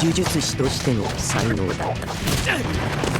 呪術師としての才能だった。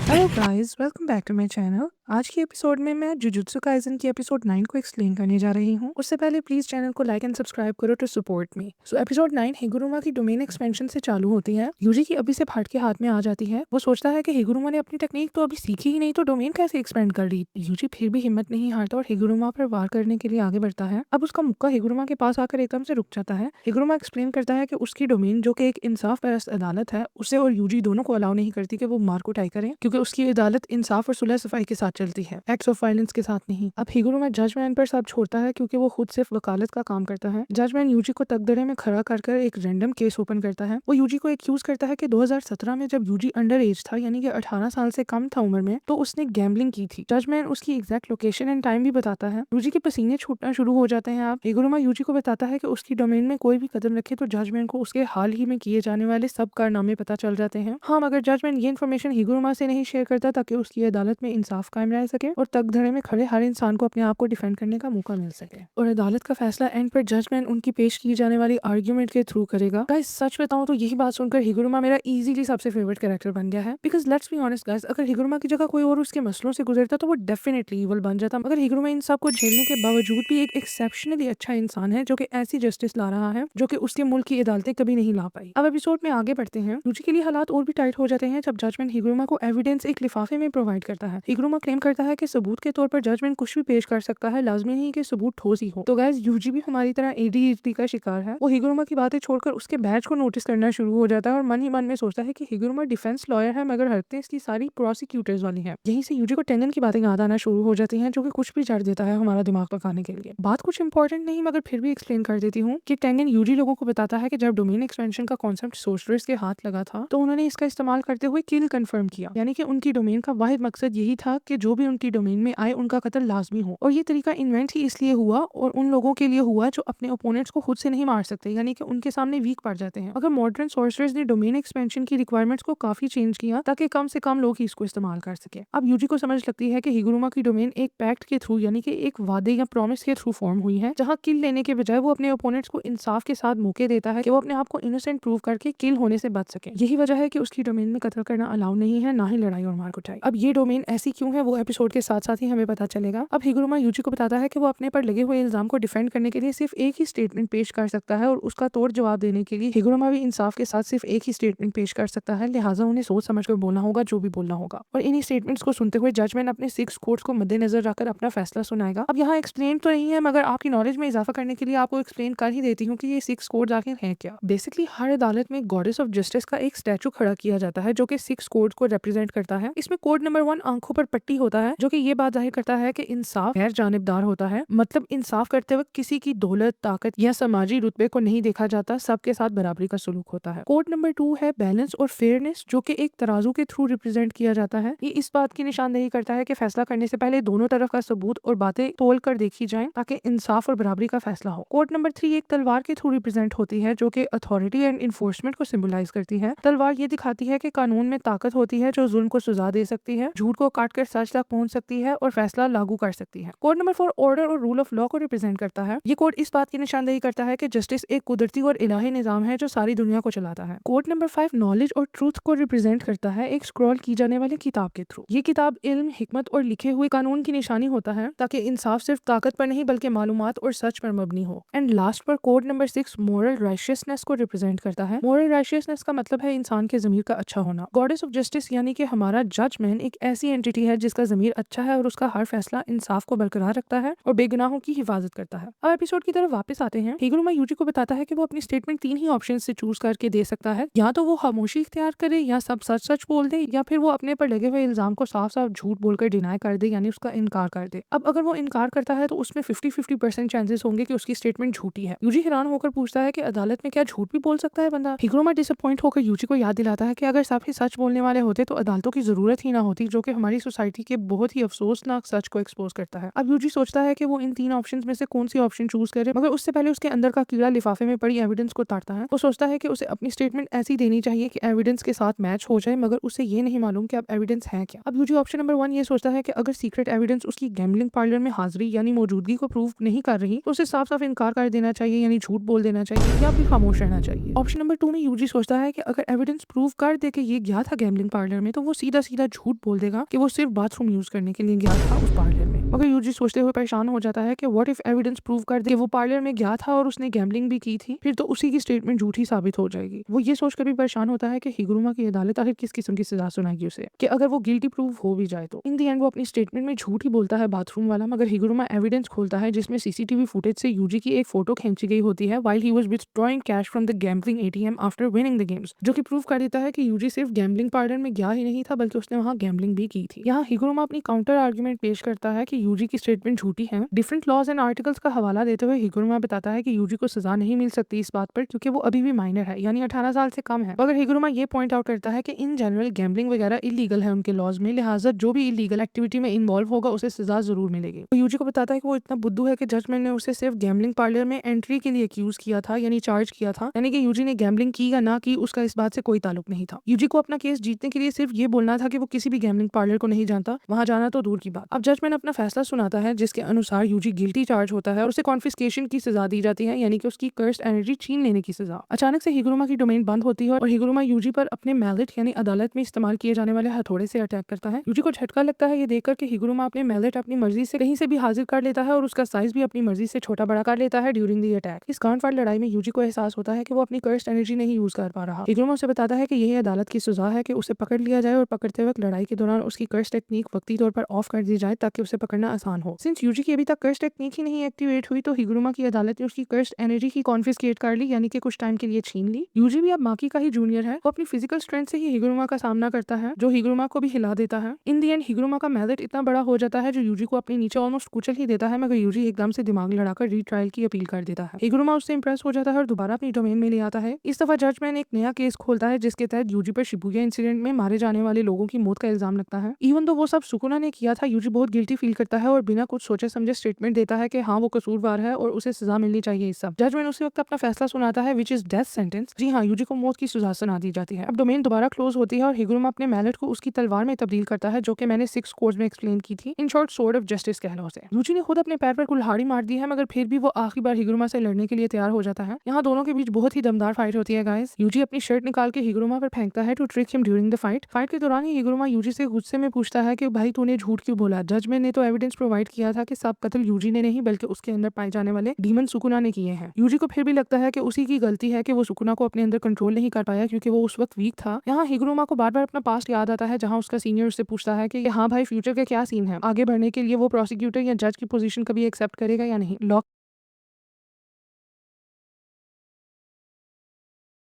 hello guys, welcome back to my channel. आज की episode में मैं जुजुत्सु काइजन की एपिसोड 9 को एक्सप्लेन करने जा रही हूँ। उससे पहले प्लीज चैनल को लाइक एंड सब्सक्राइब करो to support me. So episode 9 Higuruma की डोमेन एक्सपेंशन से चालू होती है। यूजी की अभी से फाट के हाथ में आ जाती है। वो सोचता है कि हिगुरुमा ने अपनी टेक्निक तो अभी सीखी ही नहीं, तो डोमेन कैसे एक्सपेंड कर रही। यूजी फिर भी हिम्मत नहीं हारता और हिगुरुमा पर वार करने के लिए आगे बढ़ता है। अब उसका मुक्का हिगुरुमा के पास आकर एकदम से रुक जाता है। हिगुरुमा एक्सप्लेन करता है कि उसकी डोमेन, जो कि एक इंसाफ परस्त अदालत है, उसे और यूजी दोनों को अलाउ नहीं करती कि वो मार कुटाई करें, क्योंकि उसकी अदालत इंसाफ और सुलह सफाई के साथ चलती है, एक्ट्स ऑफ वायलेंस के साथ नहीं। अब हिगुरुमा जजमैन पर सब छोड़ता है क्योंकि वो खुद सिर्फ वकालत का काम करता है। जजमैन यूजी को तकदरे में खड़ा कर एक रैंडम केस ओपन करता है। वो यूजी को एक्यूज करता है कि 2017 में जब यूजी अंडर एज था, यानी कि 18 साल से कम था उम्र में, तो उसने गैम्बलिंग की थी। जजमैन उसकी एग्जैक्ट लोकेशन एंड टाइम भी बताता है। यूजी के पसीने छूटना शुरू हो जाते हैं। अब हिगुरुमा यूजी को बताता है कि उसकी डोमेन में कोई भी कदम रखे तो जजमैन को उसके हाल ही में किए जाने वाले सब कारनामे पता चल जाते हैं। हाँ, मगर जजमैन ये इन्फॉर्मेशन हिगुरुमा से नहीं शेयर करता ताकि उसकी अदालत में इंसाफ कायम रह सके और तकधरे में खड़े हर इंसान को अपने आप को डिफेंड करने का मौका मिल सके। और अदालत का फैसला एंड पर जजमैन उनकी पेश की जाने वाली आर्ग्यूमेंट के थ्रू करेगा। गाइस, सच बताऊं तो यही बात सुनकर हिगुरुमा मेरा इजीली सबसे फेवरेट कैरेक्टर बन गया है। Because let's be honest guys, अगर हिगुरुमा की जगह कोई और उसके मसलों से गुजरता तो वो डेफिनेटली इवल बन जाता। मगर हिगुरुमा इन सब को झेलने के बावजूद भी एक एक्सेप्शनली अच्छा इंसान है, जो कि ऐसी जस्टिस ला रहा है जो कि उसके मुल्क की अदालतें कभी नहीं ला पाई। अब एपिसोड में आगे बढ़ते हैं। यूजी के लिए हालात और भी टाइट हो जाते हैं जब जजमेंट हिगुरुमा को एविडेंस एक लिफाफे में प्रोवाइड करता है। हिगुरुमा क्लेम करता है कि सबूत के तौर पर जजमेंट कुछ भी पेश कर सकता है, लाजमी नहीं कि सबूत ठोस ही हो। तो गाइस, यूजी भी हमारी तरह एडीएचडी का शिकार है। वो हिगुरुमा की बातें छोड़कर उसके बैच को नोटिस करना शुरू हो जाता है और मन ही मन में सोचता है कि हिगुरुमा डिफेंस लॉयर है, मगर हरकतें इसकी सारी प्रोसिक्यूटर्स वाली हैं। यहीं से यूजी को टेंगन की बातें याद आना शुरू हो जाती हैं, जो कि कुछ भी जड़ देता है हमारा दिमाग पकाने के लिए। बात कुछ इंपॉर्टेंट नहीं, मगर फिर भी एक्सप्लेन कर देती हूँ कि टेंगन यूजी लोगों को बताता है कि जब डोमेन एक्सपेंशन का कॉन्सेप्ट सोर्सरर्स के हाथ लगा था, तो उन्होंने इसका इस्तेमाल करते हुए किल कंफर्म किया, यानी कि उनकी डोमेन का वाहिद मकसद यही था कि जो भी उनकी डोमेन में आए उनका कत्ल लाजमी हो। और ये तरीका इन्वेंट ही इसलिए हुआ और उन लोगों के लिए हुआ जो अपने ओपोनेंट्स को खुद से नहीं मार सकते, यानी कि उनके सामने वीक पड़ जाते हैं। अगर मॉडर्न सोर्सरर्स ने डोमेन एक्सपेंशन की रिक्वायरमेंट्स को काफी चेंज किया ताकि कम से कम लोग ही इसको इस्तेमाल कर सके। अब यूजी को समझ लगती है कि हिगुरुमा की डोमेन एक पैक्ट के थ्रू, यानी कि एक वादे या प्रॉमिस के थ्रू फॉर्म हुई है, जहां किल लेने के बजाय वो अपने ओपोनेंट्स को इंसाफ के साथ मौके देता है कि वो अपने आप को इनोसेंट प्रूव करके किल होने से बच सके। यही वजह है कि उसकी डोमेन में कत्ल करना अलाउ नहीं है, ना ही लड़ाई और मार कुटाई। अब ये डोमेन ऐसी क्यों है वो एपिसोड के साथ साथ ही हमें पता चलेगा। अब हिगुरुमा यूजी को बताता है कि वो अपने पर लगे हुए इल्जाम को डिफेंड करने के लिए सिर्फ एक ही स्टेटमेंट पेश कर सकता है और उसका तोड़ जवाब देने के लिए हिगुरुमा भी इंसाफ के साथ सिर्फ एक ही स्टेटमेंट पेश कर सकता है। लिहाजा उन्हें सोच समझ कर बोलना होगा जो भी बोलना होगा। और इन्हीं स्टेटमेंट्स को सुनते हुए जजमेंट अपने 6 कोर्ट्स को मद्देनजर रखकर अपना फैसला सुनाएगा। अब यहाँ एक्सप्लेन तो नहीं है, मगर आपकी नॉलेज में इजाफा करने के लिए आपको एक्सप्लेन कर ही देती हूँ कि ये 6 कोर्ट्स आखिर हैं क्या। बेसिकली हर अदालत में गॉडेस ऑफ जस्टिस का एक स्टैचू खड़ा किया जाता है जो कि 6 कोर्ट्स को रिप्रेजेंट करता है। इसमें कोड नंबर 1 आंखों पर पट्टी होता है, जो कि ये बात जाहिर करता है कि इंसाफ गैर जानिबदार होता है। मतलब इंसाफ करते वक्त किसी की दौलत, ताकत या समाजी रुतबे को नहीं देखा जाता, सबके साथ बराबरी का सलूक होता है। कोड नंबर 2 है बैलेंस और फेयरनेस, जो कि एक तराजू के थ्रू रिप्रेजेंट किया जाता है। ये इस बात की निशानदेही करता है कि फैसला करने से पहले दोनों तरफ का सबूत और बातें तोल कर देखी जाएं ताकि इंसाफ और बराबरी का फैसला हो। कोड नंबर 3 एक तलवार के थ्रू रिप्रेजेंट होती है, जो कि अथॉरिटी एंड इन्फोर्समेंट को सिंबलाइज करती है। तलवार ये दिखाती है कि कानून में ताकत होती है जो जुल्म को सजा दे सकती है, झूठ को काट कर सच तक पहुंच सकती है और फैसला लागू कर सकती है। कोड नंबर 4 ऑर्डर और रूल ऑफ लॉ को रिप्रेजेंट करता है। ये कोड इस बात की निशानदेही करता है कि जस्टिस एक कुदरती और इलाही निजाम है जो सारी दुनिया को चलाता है। कोड नंबर 5 नॉलेज और ट्रूथ को रिप्रेजेंट करता है, एक स्क्रॉल की जाने वाली किताब के थ्रू। ये किताब इल्म, हिकमत और लिखे हुए कानून की निशानी होता है, ताकि इंसाफ सिर्फ ताकत पर नहीं बल्कि मालूमात और सच पर मबनी हो। एंड लास्ट पर कोड नंबर 6 मोरल राइशियसनेस को रिप्रेजेंट करता है। मोरल राइशियसनेस का मतलब है इंसान के ज़मीर का अच्छा होना। गॉडेस ऑफ जस्टिस यानी कि हमारा जजमेंट एक ऐसी एंटिटी है जिसका ज़मीर अच्छा है और उसका हर फैसला इंसाफ को बरकरार रखता है और बेगुनाहों की हिफाजत करता है। अब एपिसोड की तरफ वापस आते हैं। हिगुरुमा यूजी को बताता है कि वो अपनी स्टेटमेंट 3 ही ऑप्शन से चूज करके दे सकता है, या तो वो खामोशी इख्तियार करे, या सब सच सच बोल दे, या फिर वो अपने पर लगे हुए इल्जाम को साफ साफ झूठ बोलकर डिनाई कर दे, यानी उसका इनकार कर दे। अब अगर वो इनकार करता है तो उसमें 50-50% चांसेस होंगे कि उसकी स्टेटमेंट झूठी है। यूजी हैरान होकर पूछता है कि अदालत में क्या झूठ भी बोल सकता है बंदा। हिगुरुमा डिसअपॉइंट होकर यूजी को याद दिलाता है कि अगर सब ही सच बोलने वाले होते तो अदालतों की जरूरत ही ना होती, जो कि हमारी सोसाइटी के बहुत ही अफसोसनाक सच को एक्सपोज करता है। अब यूजी सोचता है कि वो इन 3 ऑप्शंस में से कौन सी ऑप्शन चूज करे, मगर उससे पहले उसके अंदर का कीड़ा लिफाफे में पड़ी एविडेंस को ताड़ता है। वो सोचता है कि उसे अपनी स्टेटमेंट ऐसी देनी चाहिए कि एविडेंस के साथ मैच हो जाए, मगर उसे ये नहीं मालूम कि अब एविडेंस है क्या। अब यूजी ऑप्शन नंबर 1 ये सोचता है कि अगर सीक्रेट एविडेंस उसकी गैम्बलिंग पार्लर में हाजिरी यानी मौजूदगी को प्रूव नहीं कर रही तो उसे साफ साफ इनकार कर देना चाहिए, यानी झूठ बोल देना चाहिए या फिर खामोश रहना चाहिए। ऑप्शन नंबर 2 में यूजी सोचता है कि अगर एविडेंस प्रूव कर दे कि ये गया था गैम्बलिंग पार्लर में तो वो सीधा सीधा झूठ बोल देगा कि वो सिर्फ बाथरूम यूज करने के लिए गया था उस पार्लर में। मगर यूजी सोचते हुए परेशान हो जाता है कि व्हाट इफ एविडेंस प्रूव कर दे कि वो पार्लर में गया था और उसने गैम्बलिंग भी की थी, फिर तो उसी की स्टेटमेंट झूठी साबित हो जाएगी। वो ये सोचकर भी परेशान होता है कि हिगुरुमा की अदालत आखिर किस किस्म की सजा सुनाएगी उसे, कि अगर वो गिल्टी प्रूव हो भी जाए तो। इन दी एंड वो अपनी स्टेटमेंट में झूठ ही बोलता है बाथरूम वाला, मगर हिगुरुमा एविडेंस खोलता है जिसमें सीसीटीवी फुटेज से यूजी की एक फोटो खींची गई होती है while he was withdrawing cash from the gambling ATM after winning the games, जो कि प्रूव कर देता है कि यूजी सिर्फ गैम्बलिंग पार्लर में गया ही नहीं था बल्कि उसने वहां गैम्बलिंग भी की थी। यहाँ हिगुरुमा अपनी काउंटर आर्गुमेंट पेश करता है कि यूजी की स्टेटमेंट झूठी है। डिफरेंट लॉज एंड आर्टिकल्स का हवाला देते हुए हिगुरुमा बताता है कि यूजी को सजा नहीं मिल सकती इस बात पर क्योंकि वो अभी भी माइनर है, यानी 18 साल से कम है। मगर हिगुरुमा ये पॉइंट आउट करता है कि इन जनरल गैम्बलिंग वगैरह इलीगल है उनके लॉज में, लिहाजा जो भी इलीगल एक्टिविटी में इन्वॉल्व होगा उसे सजा जरूर मिलेगी। तो यूजी को बताता है कि वो इतना बुद्धू है कि जजमेंट ने उसे सिर्फ गैम्बलिंग पार्लर में एंट्री के लिए एक्यूज किया था, यानी चार्ज किया था, यानी कि यूजी ने गैम्बलिंग की या ना की उसका इस बात से कोई ताल्लुक नहीं था। यूजी को अपना केस जीतने के लिए सिर्फ ये बोलना था कि वो किसी भी गैम्बलिंग पार्लर को नहीं जानता, वहां जाना तो दूर की बात। अब जजमेंट अपना फैसला सुनाता है जिसके अनुसार यूजी गिल्टी चार्ज होता है और उसे कॉन्फिस्केशन की सजा दी जाती है, यानी कि उसकी कर्स्ड एनर्जी छीन लेने की सजा। अचानक से हिगुरुमा की डोमेन बंद होती है और हिगुरुमा यूजी पर अपने मैलेट यानी अदालत में इस्तेमाल किए जाने वाले हथौड़े से अटैक करता है। यूजी को झटका लगता है ये देखकर कि हिगुरुमा अपने मैलेट अपनी मर्जी से कहीं से भी हाजिर कर लेता है और उसका साइज भी अपनी मर्जी से छोटा बड़ा कर लेता है ड्यूरिंग द अटैक। इस कांड लड़ाई में यूजी को एहसास होता है कि वो अपनी कर्स्ड एनर्जी नहीं यूज कर पा रहा। हिगुरुमा उसे बताता है कि यही अदालत की सजा है कि उसे पकड़ लिया जाए और पकड़ते वक्त लड़ाई के दौरान उसकी कर्स्ड टेक्निक वक्ती तौर पर ऑफ कर दी जाए ताकि उसे पकड़ना आसान हो। सिंस यूजी की अभी तक कर्स्ड टेक्निक ही नहीं एक्टिवेट हुई तो हिगुरुमा की अदालत ने उसकी कर्स्ड एनर्जी की कॉन्फिस्केट कर ली, यानी कि कुछ टाइम के लिए छीन ली। यूजी भी अब माकी का ही जूनियर है, वो अपनी फिजिकल स्ट्रेंथ से ही हिगुरुमा का सामना करता है जो हिगुरुमा को भी हिला देता है। इन दी एंड हिगुरुमा का मैलेट इतना बड़ा हो जाता है जो यूजी को अपने नीचे ऑलमोस्ट कुचल ही देता है, मगर यूजी एकदम से दिमाग लड़ाकर रीट्रायल की अपील कर देता है। हिगुरुमा उससे इंप्रेस हो जाता है और दोबारा अपनी डोमेन में ले आता है। इस दफा जजमेंट एक नया केस खोलता है जिसके तहत यूजी पर शिबुया इंसिडेंट में मारे जाने वाले लोगों की मौत का इल्जाम लगता है। इवन तो वो सब सुकुना ने किया था, यूजी बहुत गिल्टी फील करता है और बिना कुछ सोचे समझे स्टेटमेंट देता है कि हाँ वो कसूरवार है और उसे सजा मिलनी चाहिए। इस सब जजमेंट उसी वक्त अपना फैसला सुनाता है विच इज डेथ सेंटेंस। जी हाँ, यूजी को मौत की सजा सुना दी जाती है। अब डोमेन दोबारा क्लोज होती है और हिगुरुमा अपने मैलेट को उसकी तलवार में तब्दील करता है जो कि मैंने 6 कोर्स में एक्सप्लेन की थी। In short sword of justice कह लो उसे। यूजी ने खुद अपने पैर पर कुल्हाड़ी मार दी है मगर फिर भी वो आखिरी बार हिगुरुमा से लड़ने के लिए तैयार हो जाता है। यहाँ दोनों के बीच बहुत ही दमदार फाइट होती है गाइस। यूजी अपनी शर्ट निकाल के हिगुरुमा पर फेंकता है to trick him during the fight. Fight के दौरान ही हिगुरुमा यूजी से गुस्से में पूछता है कि भाई तूने झूठ क्यों बोला। जजमेंट ने तो एविडेंस प्रोवाइड किया था कि सब कत्ल यूजी ने नहीं बल्कि उसके अंदर पाए जाने वाले डीमन सुकुना ने किए हैं। यूजी को फिर भी लगता है कि उसी की गलती है कि वो सुकुना को अपने अंदर कंट्रोल नहीं कर पाया क्योंकि वो उस वक्त वीक था। यहाँ हिगुरुमा को बार बार अपना पास्ट याद आता है जहाँ उसका सीनियर उससे पूछता है कि हाँ भाई फ्यूचर का क्या सीन है, आगे बढ़ने के लिए वो प्रोसिक्यूटर या जज की पोजीशन कभी एक्सेप्ट करेगा या नहीं। लॉ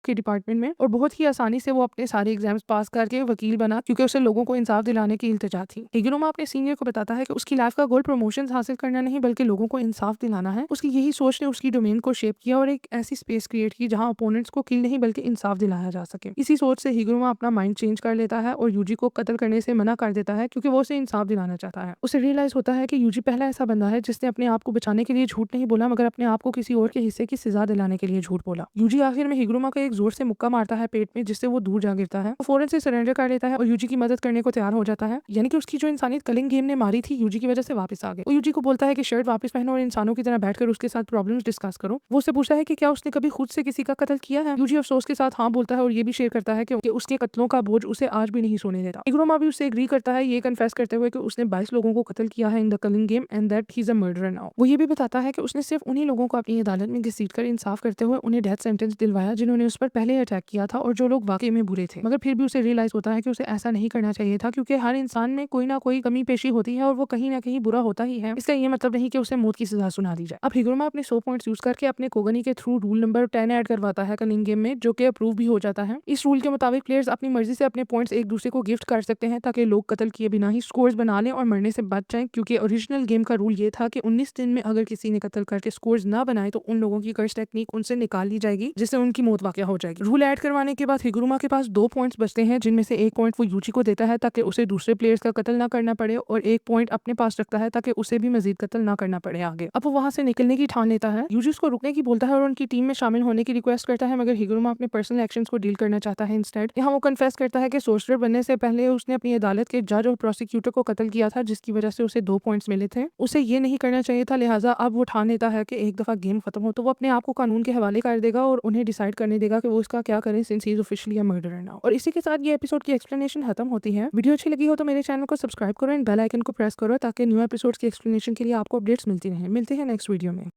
के डिपार्टमेंट में और बहुत ही आसानी से वो अपने सारे एग्जाम्स पास करके वकील बना क्योंकि उसे लोगों को इंसाफ दिलाने की इल्तिजा थी। हिगुरुमा अपने सीनियर को बताता है कि उसकी लाइफ का गोल प्रमोशंस हासिल करना नहीं बल्कि लोगों को इंसाफ दिलाना है। उसकी यही सोच ने उसकी डोमेन को शेप किया और एक ऐसी स्पेस क्रिएट की जहां ओपोनेंट्स को किल नहीं बल्कि इंसाफ दिलाया जा सके। इसी सोच से हिगुरुमा अपना माइंड चेंज कर लेता है और यूजी को कत्ल करने से मना कर देता है क्योंकि वो उसे इंसाफ दिलाना चाहता है। उसे रियलाइज होता है कि यूजी पहला ऐसा बंदा है जिसने अपने आप को बचाने के लिए झूठ नहीं बोला मगर अपने आप को किसी और के हिस्से की सजा दिलाने के लिए झूठ बोला। यूजी आखिर में हिगुरुमा का एक जोर से मुक्का मारता है पेट में जिससे वो दूर जा गिरता है। वो फौरन से सरेंडर कर लेता है और यूजी की मदद करने को तैयार हो जाता है, यानी कि उसकी जो इंसानियत कलिंग गेम ने मारी थी यूजी की वजह से वापस आ गई। वो यूजी को बोलता है कि शर्ट वापस पहनो और इंसानों की तरह बैठकर उसके साथ प्रॉब्लम्स डिस्कस करो। वो उससे पूछता है कि क्या उसने कभी खुद से किसी का कत्ल किया है। यूजी अफसोस के साथ हाँ बोलता है और ये भी शेयर करता है कि उसके कत्लों का बोझ उसे आज भी नहीं सोने देता। हिगुरुमा भी उससे एग्री करता है ये कन्फेस करते हुए कि उसने 22 लोगों को कत्ल किया है in the culling game and that he is a murderer now. वो ये भी बताता है कि उसने सिर्फ उन्हीं लोगों को अपनी अदालत में घसीटकर इंसाफ करते हुए उन्हें डेथ सेंटेंस दिलवाया जिन्होंने उस पर पहले अटैक किया था और जो लोग वाकई में बुरे थे। मगर फिर भी उसे रियलाइज होता है कि उसे ऐसा नहीं करना चाहिए था क्योंकि हर इंसान में कोई ना कोई कमी पेशी होती है और वो कहीं ना कहीं बुरा होता ही है। इसका ये मतलब नहीं कि उसे मौत की सजा सुना दी जाए। अब हिगुरुमा अपने 100 पॉइंट्स यूज करके अपने कोगनी के थ्रू रूल नंबर 10 ऐड करवाता है कलिंग गेम में जो कि अप्रूव भी हो जाता है। इस रूल के मुताबिक प्लेयर्स अपनी मर्जी से अपने पॉइंट्स एक दूसरे को गिफ्ट कर सकते हैं ताकि लोग कत्ल किए बिना ही स्कोर्स बना लें और मरने से बच जाएं क्योंकि ओरिजिनल गेम का रूल ये था कि 19 दिन में अगर किसी ने कत्ल करके स्कोर्स ना बनाए तो उन लोगों की कर्स टेक्निक उनसे निकाल ली जाएगी जिससे उनकी मौत वाकया हो जाएगी। रूल ऐड करवाने के बाद हिगुरुमा के पास 2 पॉइंट्स बचते हैं, जिनमें से 1 पॉइंट वो यूची को देता है ताकि उसे दूसरे प्लेयर्स का कत्ल ना करना पड़े, और 1 पॉइंट अपने पास रखता है ताकि उसे भी मजीद कत्ल ना करना पड़े आगे। अब वो वहां से निकलने की ठान लेता है, यूजी उसको रुकने की बोलता है और उनकी टीम में शामिल होने की रिक्वेस्ट करता है, मगर हिगुरुमा अपने पर्सनल एक्शंस को डील करना चाहता है इंस्टेड। यहाँ वो कन्फेस करता है कि सोर्सरर बनने से पहले उसने अपनी अदालत के जज और प्रोसिक्यूटर को कत्ल किया था, जिसकी वजह से उसे 2 पॉइंट्स मिले थे। उसे ये नहीं करना चाहिए था, लिहाजा अब वो ठान लेता है कि एक दफा गेम खत्म हो तो वो अपने आप को कानून के हवाले कर देगा और उन्हें डिसाइड करने देगा कि वो इसका क्या करें, since he is officially a murderer now. और इसी के साथ ये एपिसोड की एक्सप्लेनेशन खत्म होती है। वीडियो अच्छी लगी हो तो मेरे चैनल को सब्सक्राइब करो एंड बेल आइकन को प्रेस करो ताकि न्यू एपिसोड्स की एक्सप्लेनेशन के लिए आपको अपडेट्स मिलती रहें। मिलते हैं नेक्स्ट वीडियो में।